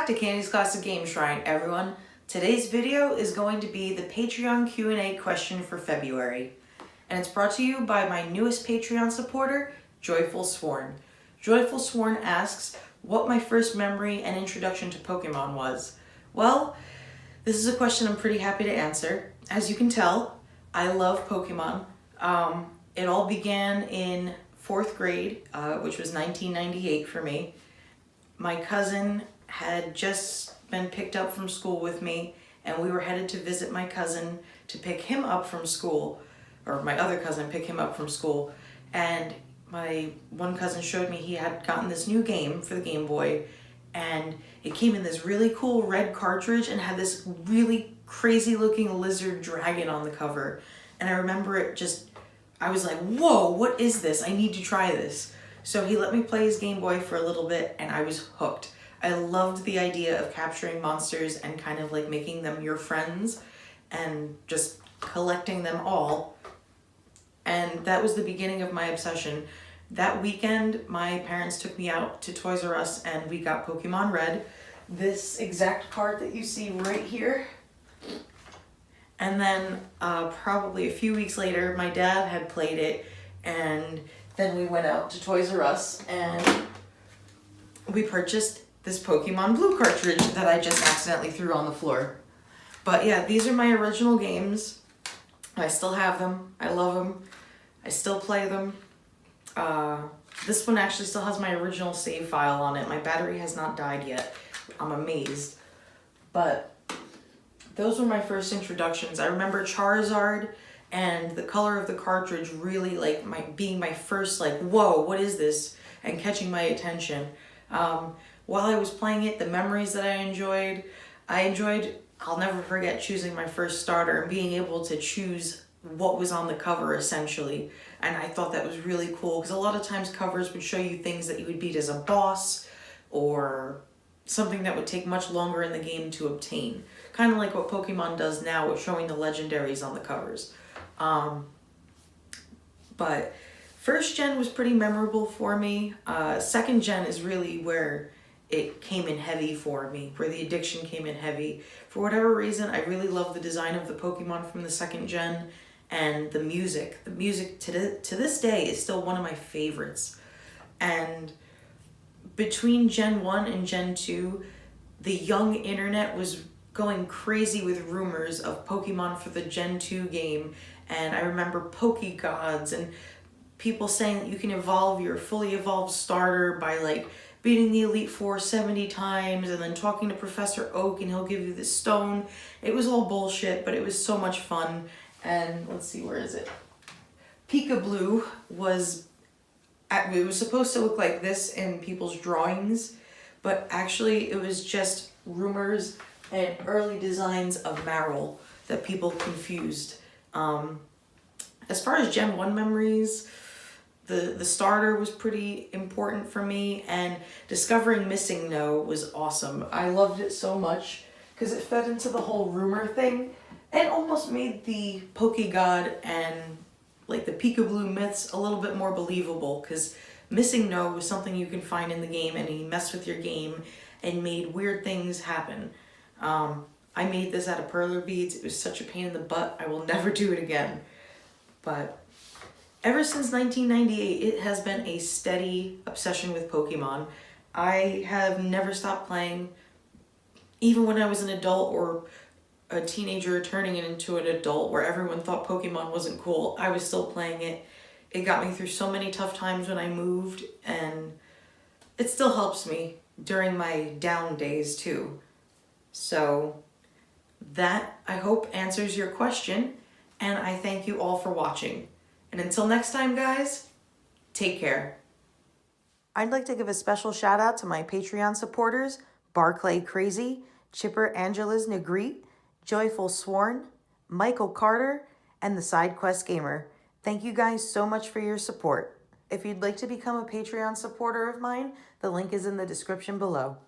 back to Candy's Classic Game Shrine, everyone. Today's video is going to be the Patreon Q&A question for February. And it's brought to you by my newest Patreon supporter, Joyful Sworn. Joyful Sworn asks what my first memory and introduction to Pokemon was. Well, this is a question I'm pretty happy to answer. As you can tell, I love Pokemon. It all began in 4th grade, which was 1998 for me. My cousin had just been picked up from school with me, and we were headed to visit my cousin to pick him up from school, or my other cousin pick him up from school. And my one cousin showed me he had gotten this new game for the Game Boy, and it came in this really cool red cartridge and had this really crazy looking lizard dragon on the cover. And I remember it just, I was like, whoa, what is this? I need to try this. So he let me play his Game Boy for a little bit, and I was hooked. I loved the idea of capturing monsters and kind of like making them your friends and just collecting them all. And that was the beginning of my obsession. That weekend, my parents took me out to Toys R Us and we got Pokemon Red. This exact card that you see right here. And then probably a few weeks later, my dad had played it, and then we went out to Toys R Us and we purchased this Pokemon Blue cartridge that I just accidentally threw on the floor. But yeah, these are my original games. I still have them. I love them. I still play them. This one actually still has my original save file on it. My battery has not died yet. I'm amazed. But those were my first introductions. I remember Charizard and the color of the cartridge really like being my first like, whoa, what is this? And catching my attention. While I was playing it, the memories that I enjoyed, I'll never forget choosing my first starter and being able to choose what was on the cover essentially. And I thought that was really cool because a lot of times covers would show you things that you would beat as a boss or something that would take much longer in the game to obtain. Kind of like what Pokemon does now with showing the legendaries on the covers. But first gen was pretty memorable for me. Second gen is really where it came in heavy for me, where the addiction came in heavy. For whatever reason, I really love the design of the Pokemon from the second gen and the music. The music to this day is still one of my favorites. And between Gen 1 and Gen 2, the young internet was going crazy with rumors of Pokemon for the Gen 2 game. And I remember Pokegods and people saying that you can evolve your fully evolved starter by like beating the Elite Four 70 times and then talking to Professor Oak and he'll give you this stone. It was all bullshit, but it was so much fun. And let's see, where is it? Pikablue was, it was supposed to look like this in people's drawings, but actually it was just rumors and early designs of Marill that people confused. As far as Gen 1 memories, the starter was pretty important for me, and discovering Missing No was awesome. I loved it so much because it fed into the whole rumor thing and almost made the Pokegod and like the Pikablue myths a little bit more believable, because Missing No was something you can find in the game and he messed with your game and made weird things happen. I made this out of perler beads. It was such a pain in the butt. I will never do it again. But ever since 1998, it has been a steady obsession with Pokemon. I have never stopped playing. Even when I was an adult or a teenager turning into an adult where everyone thought Pokemon wasn't cool, I was still playing it. It got me through so many tough times when I moved, and it still helps me during my down days too. So that, I hope, answers your question, and I thank you all for watching. And until next time, guys, take care. I'd like to give a special shout out to my Patreon supporters, Barclay Crazy, Chipper Angeles Negrete, Joyful Sworn, Michael Carter, and the SideQuest Gamer. Thank you guys so much for your support. If you'd like to become a Patreon supporter of mine, the link is in the description below.